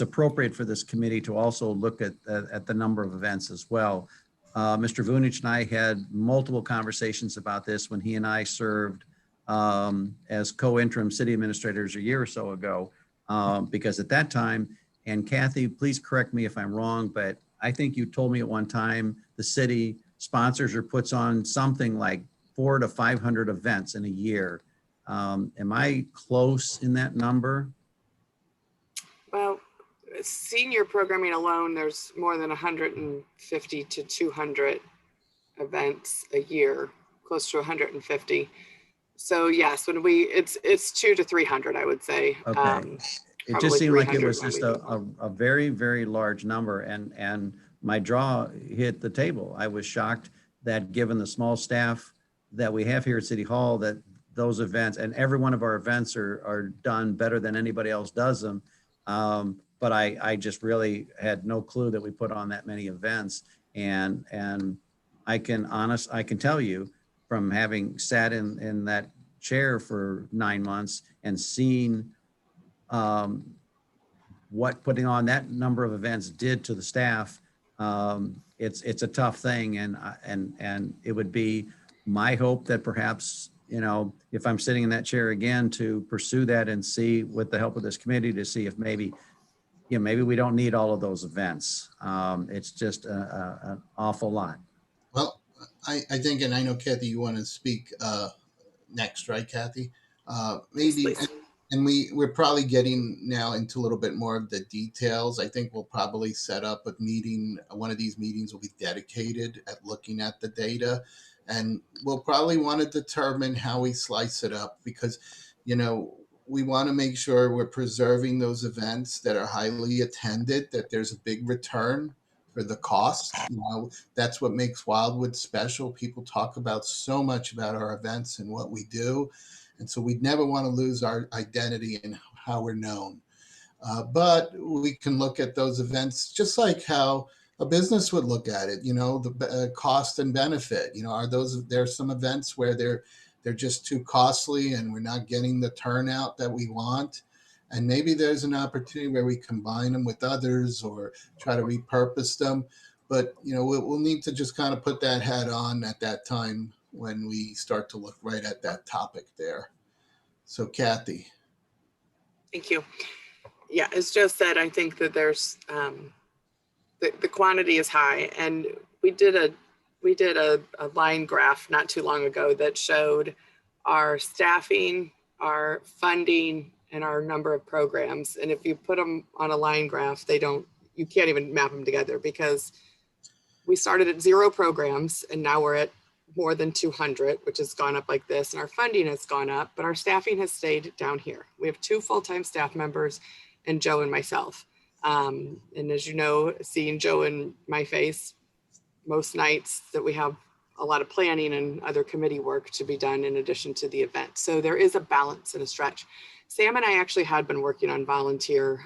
appropriate for this committee to also look at the number of events as well. Mr. Vunich and I had multiple conversations about this when he and I served as co-interim city administrators a year or so ago, because at that time, and Kathy, please correct me if I'm wrong, but I think you told me at one time the city sponsors or puts on something like 400 to 500 events in a year. Am I close in that number? Well, senior programming alone, there's more than 150 to 200 events a year, close to 150. So yes, when it's 200 to 300, I would say. Okay. It just seemed like it was just a very, very large number, and my jaw hit the table. I was shocked that given the small staff that we have here at City Hall, that those events, and every one of our events are done better than anybody else does them. But I just really had no clue that we put on that many events. And I can tell you from having sat in that chair for 9 months and seen what putting on that number of events did to the staff. It's a tough thing, and it would be my hope that perhaps, you know, if I'm sitting in that chair again, to pursue that and see, with the help of this committee, to see if maybe, you know, maybe we don't need all of those events. It's just an awful lot. Well, I think, and I know Kathy, you want to speak next, right, Kathy? Maybe. And we're probably getting now into a little bit more of the details. I think we'll probably set up a meeting. One of these meetings will be dedicated at looking at the data. And we'll probably want to determine how we slice it up, because, you know, we want to make sure we're preserving those events that are highly attended, that there's a big return for the cost. You know, that's what makes Wildwood special. People talk about so much about our events and what we do. And so we'd never want to lose our identity and how we're known. But we can look at those events just like how a business would look at it, you know, the cost and benefit. You know, there's some events where they're just too costly and we're not getting the turnout that we want. And maybe there's an opportunity where we combine them with others or try to repurpose them. But, you know, we'll need to just kind of put that hat on at that time when we start to look right at that topic there. So Kathy. Thank you. Yeah, as Joe said, I think that there's the quantity is high, and we did a line graph not too long ago that showed our staffing, our funding, and our number of programs. And if you put them on a line graph, you can't even map them together, because we started at 0 programs and now we're at more than 200, which has gone up like this, and our funding has gone up, but our staffing has stayed down here. We have 2 full-time staff members and Joe and myself. And as you know, seeing Joe and my face most nights that we have a lot of planning and other committee work to be done in addition to the event. So there is a balance and a stretch. Sam and I actually had been working on volunteer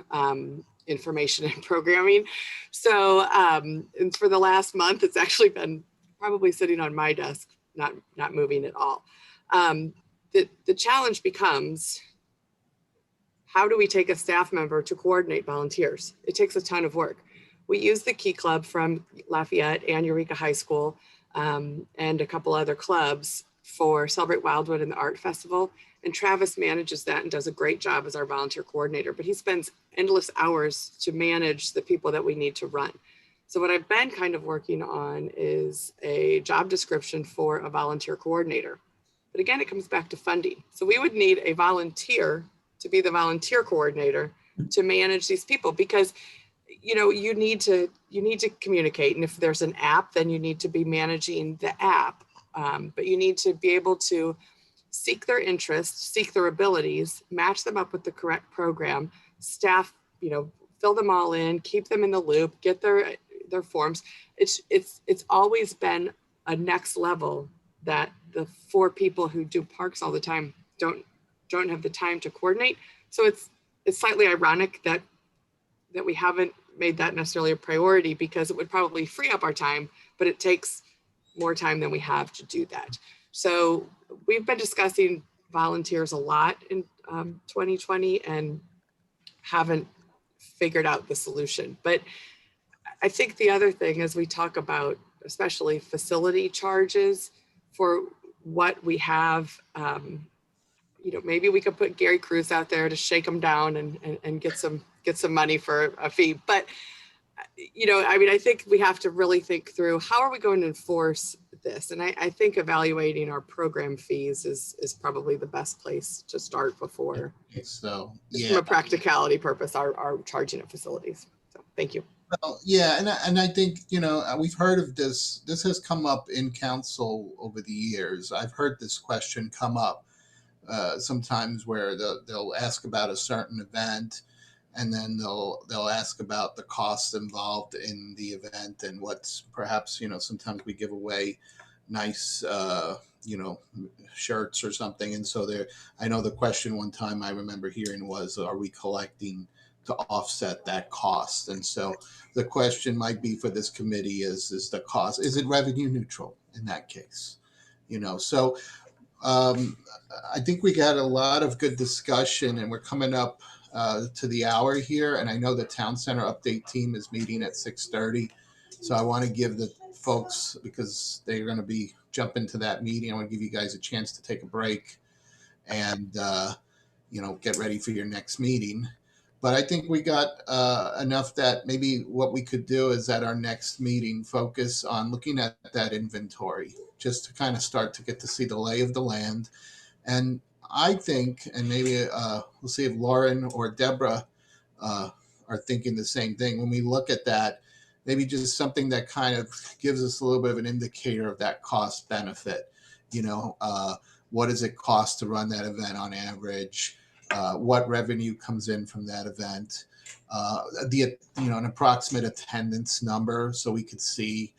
information and programming. So and for the last month, it's actually been probably sitting on my desk, not moving at all. The challenge becomes, how do we take a staff member to coordinate volunteers? It takes a ton of work. We use the Key Club from Lafayette and Eureka High School and a couple other clubs for Celebrate Wildwood and the Art Festival. And Travis manages that and does a great job as our volunteer coordinator, but he spends endless hours to manage the people that we need to run. So what I've been kind of working on is a job description for a volunteer coordinator. But again, it comes back to funding. So we would need a volunteer to be the volunteer coordinator to manage these people, because you need to communicate. And if there's an app, then you need to be managing the app. But you need to be able to seek their interests, seek their abilities, match them up with the correct program, staff, fill them all in, keep them in the loop, get their forms. It's always been a next level that the 4 people who do parks all the time don't have the time to coordinate. So it's slightly ironic that we haven't made that necessarily a priority, because it would probably free up our time, but it takes more time than we have to do that. So we've been discussing volunteers a lot in 2020 and haven't figured out the solution. But I think the other thing is, we talk about especially facility charges for what we have. Maybe we could put Gary Cruz out there to shake them down and get some money for a fee. But I think we have to really think through, how are we going to enforce this? And I think evaluating our program fees is probably the best place to start before. So from a practicality purpose, our charging at facilities. So thank you. Well, yeah, and I think we've heard of this. This has come up in council over the years. I've heard this question come up sometimes, where they'll ask about a certain event, and then they'll ask about the costs involved in the event, and what's perhaps sometimes we give away nice shirts or something, and so I know the question one time I remember hearing was, are we collecting to offset that cost? And so the question might be for this committee is the cost, is it revenue neutral in that case? So I think we got a lot of good discussion, and we're coming up to the hour here. And I know the Town Center Update team is meeting at 6:30. So I want to give the folks, because they're going to be jumping to that meeting, I want to give you guys a chance to take a break and, get ready for your next meeting. But I think we got enough that maybe what we could do is, at our next meeting, focus on looking at that inventory, just to kind of start to get to see the lay of the land. And I think, and maybe we'll see if Lauren or Deborah are thinking the same thing, when we look at that, maybe just something that kind of gives us a little bit of an indicator of that cost benefit. What does it cost to run that event on average? What revenue comes in from that event, an approximate attendance number, so we could see,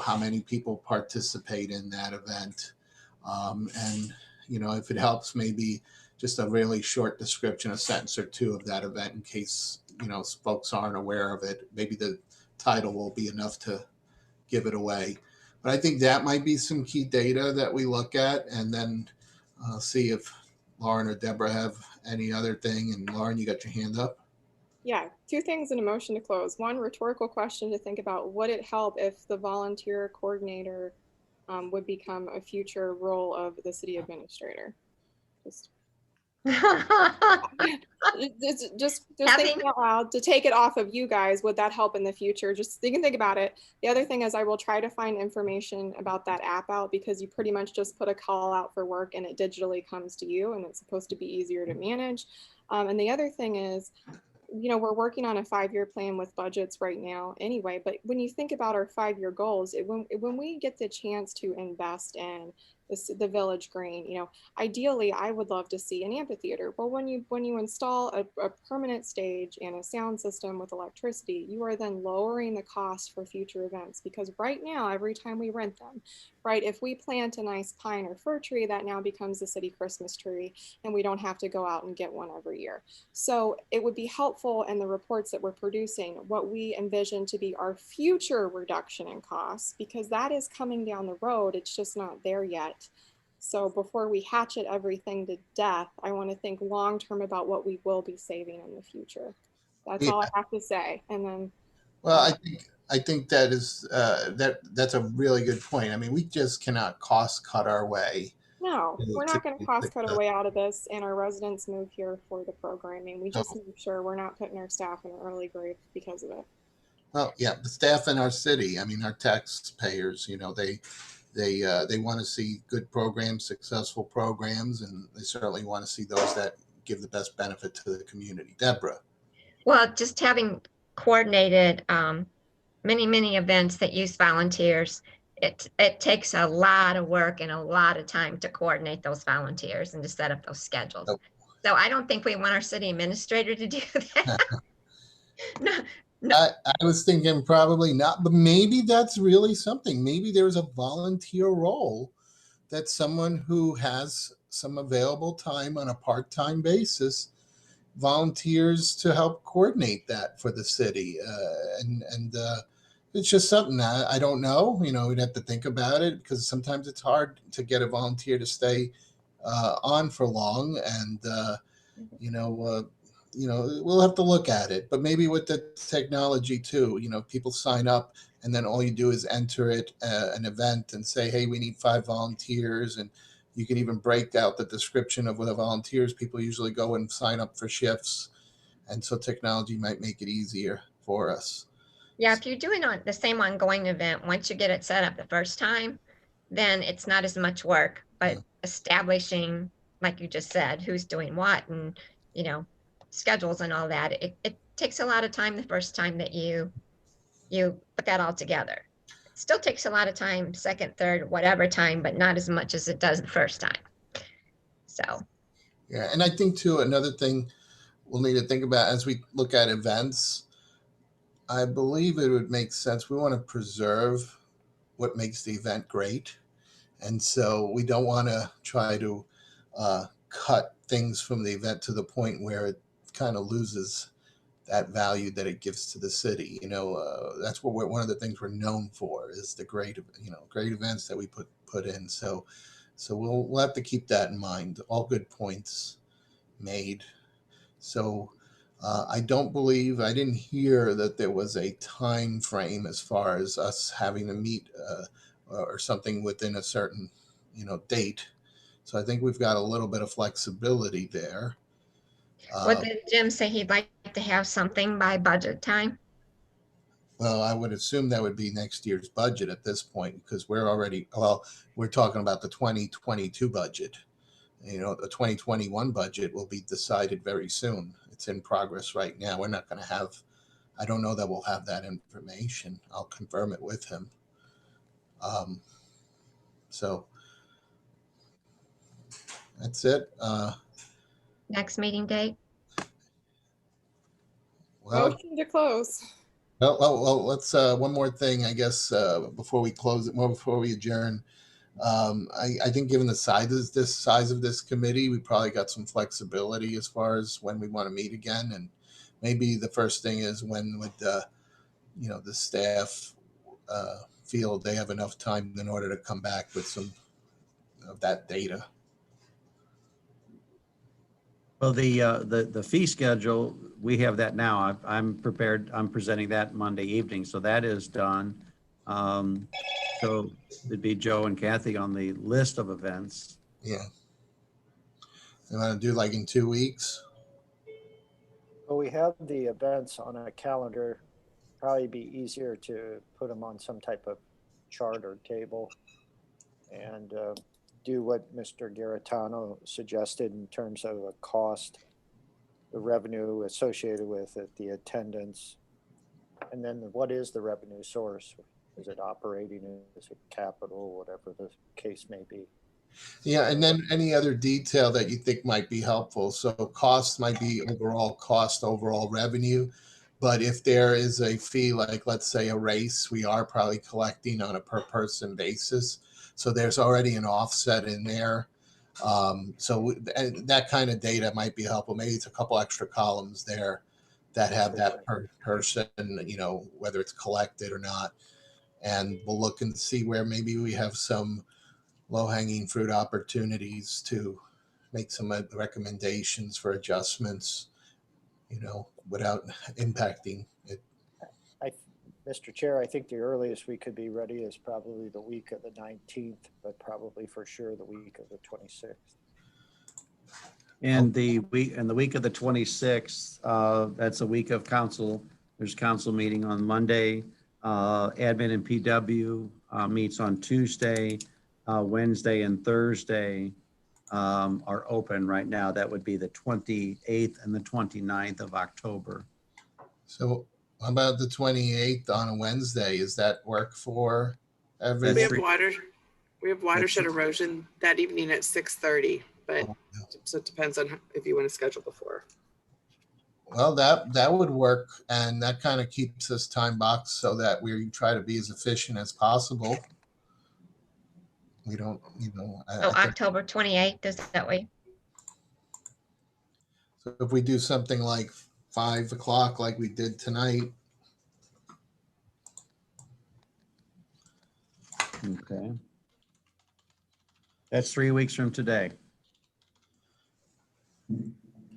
how many people participate in that event. And, if it helps, maybe just a really short description, a sentence or 2 of that event, in case, folks aren't aware of it. Maybe the title will be enough to give it away. But I think that might be some key data that we look at, and then see if Lauren or Deborah have any other thing. And Lauren, you got your hand up. Yeah, 2 things in a motion to close. One, rhetorical question to think about: would it help if the volunteer coordinator would become a future role of the city administrator? Just thinking out loud, to take it off of you guys, would that help in the future? Just you can think about it. The other thing is, I will try to find information about that app out, because you pretty much just put a call out for work and it digitally comes to you, and it's supposed to be easier to manage. And the other thing is, you know, we're working on a 5-year plan with budgets right now anyway, but when you think about our 5-year goals, when we get the chance to invest in the Village Green, you know, ideally I would love to see an amphitheater. Well, when you install a permanent stage and a sound system with electricity, you are then lowering the cost for future events, because right now, every time we rent them, right, if we plant a nice pine or fir tree, that now becomes the city Christmas tree, and we don't have to go out and get one every year. So it would be helpful in the reports that we're producing, what we envision to be our future reduction in costs, because that is coming down the road. It's just not there yet. So before we hatchet everything to death, I want to think long-term about what we will be saving in the future. That's Yeah. all I have to say. And then, Well, I think that is that's a really good point. I mean, we just cannot cost cut our way. no, we're to, not going to cost cut our way out of this, and our residents move here for the programming. We just make sure we're not putting our staff in an early grave because of it. Well, yeah, the staff in our city, I mean, our taxpayers, you know, they want to see good programs, successful programs, and they certainly want to see those that give the best benefit to the community. Deborah. Well, just having coordinated many events that use volunteers, it takes a lot of work and a lot of time to coordinate those volunteers and to set up those schedules. Oh. So I don't think we want our city administrator to do that. No, I was thinking probably not, but maybe that's really something. Maybe there's a volunteer role that someone who has some available time on a part-time basis volunteers to help coordinate that for the city. And it's just something I don't know. You know, we'd have to think about it, because sometimes it's hard to get a volunteer to stay on for long. And, you know, we'll have to look at it. But maybe with the technology too, you know, people sign up and then all you do is enter it an event and say, hey, we need 5 volunteers. And you can even break out the description of what the volunteers. People usually go and sign up for shifts. And so technology might make it easier for us. yeah, if you're doing the same ongoing event, once you get it set up the first time, then it's not as much work. But establishing, like you just said, who's doing what, and you know, schedules and all that, it takes a lot of time the first time that you put that all together. It still takes a lot of time, second, third, whatever time, but not as much as it does the first time. So yeah, and I think too, another thing we'll need to think about as we look at events, I believe it would make sense. We want to preserve what makes the event great. And so we don't want to try to cut things from the event to the point where it kind of loses that value that it gives to the city. You know, that's what one of the things we're known for is the great events that we put in. So we'll have to keep that in mind. All good points made. So I didn't hear that there was a time frame as far as us having to meet or something within a certain, date. So I think we've got a little bit of flexibility there. what did Jim say? He'd like to have something by budget time? Well, I would assume that would be next year's budget at this point, because we're talking about the 2022 budget. The 2021 budget will be decided very soon. It's in progress right now. I don't know that we'll have that information. I'll confirm it with him. So that's it. Next meeting date? Motion to close. Well, let's, one more thing, I guess, before we close it, before we adjourn. I think given the size of this committee, we probably got some flexibility as far as when we want to meet again. And maybe the first thing is, when would the staff feel they have enough time in order to come back with some of that data. Well, the fee schedule, we have that now. I'm prepared. I'm presenting that Monday evening, so that is done. So it'd be Joe and Kathy on the list of events. Yeah. You want to do like in 2 weeks? Well, we have the events on a calendar. Probably be easier to put them on some type of chart or table, and do what Mr. Garitano suggested in terms of a cost the revenue associated with it, the attendance. And then what is the revenue source? Is it operating? Is it capital? Whatever the case may be. Yeah, and then any other detail that you think might be helpful. So cost might be overall cost, overall revenue. But if there is a fee, like let's say a race, we are probably collecting on a per person basis. So there's already an offset in there. And that kind of data might be helpful. Maybe it's a couple extra columns there that have that per person, you know, whether it's collected or not. And we'll look and see where maybe we have some low-hanging fruit opportunities to make some recommendations for adjustments, you know, without impacting it. Mr. Chair, I think the earliest we could be ready is probably the week of the 19th, but probably for sure the week of the 26th. And the week of the 26th, that's a week of council. There's council meeting on Monday. Admin and PW meets on Tuesday. Wednesday and Thursday are open right now. That would be the 28th and the 29th of October. So how about the 28th on a Wednesday? Does that work for everyone? We have watershed erosion that evening at 6:30, but so it depends on if you want to schedule before. Well, that would work, and that kind of keeps us time boxed so that we try to be as efficient as possible. We don't, you know. So October 28th, is that way? So if we do something like 5 o'clock, like we did tonight. Okay. That's 3 weeks from today.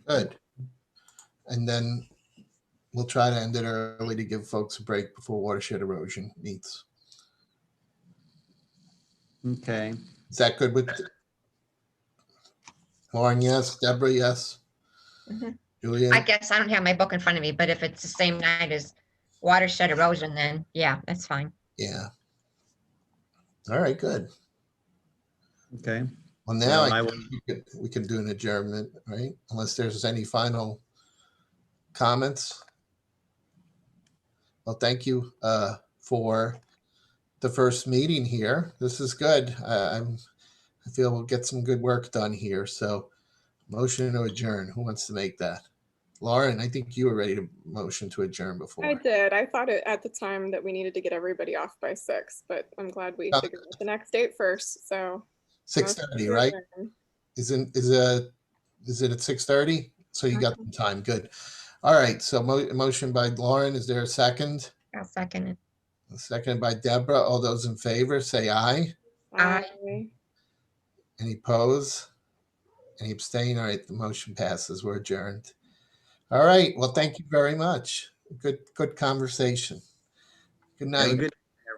Good. And then we'll try to end it early to give folks a break before watershed erosion meets. Okay. Is that good with Lauren? Yes. Deborah? Yes. Mhm. Julia? I guess I don't have my book in front of me, but if it's the same night as watershed erosion, then yeah, that's fine. Yeah. All right, good. Okay. Well, now So I think we can do an adjournment, right? Unless there's any final comments. Well, thank you for the first meeting here. This is good. I feel we'll get some good work done here. So motion to adjourn. Who wants to make that? Lauren, I think you were ready to motion to adjourn before. I did. I thought at the time that we needed to get everybody off by 6, but I'm glad we figured out the next date first. So 6:30, right? Is it at 6:30? So you got some time. Good. All right. So motion by Lauren. Is there a second? I'll second it. Seconded by Deborah. All those in favor say aye. Aye. Any pose? Any abstain? All right. The motion passes. We're adjourned. All right. Well, thank you very much. Good conversation. Good night. Have a good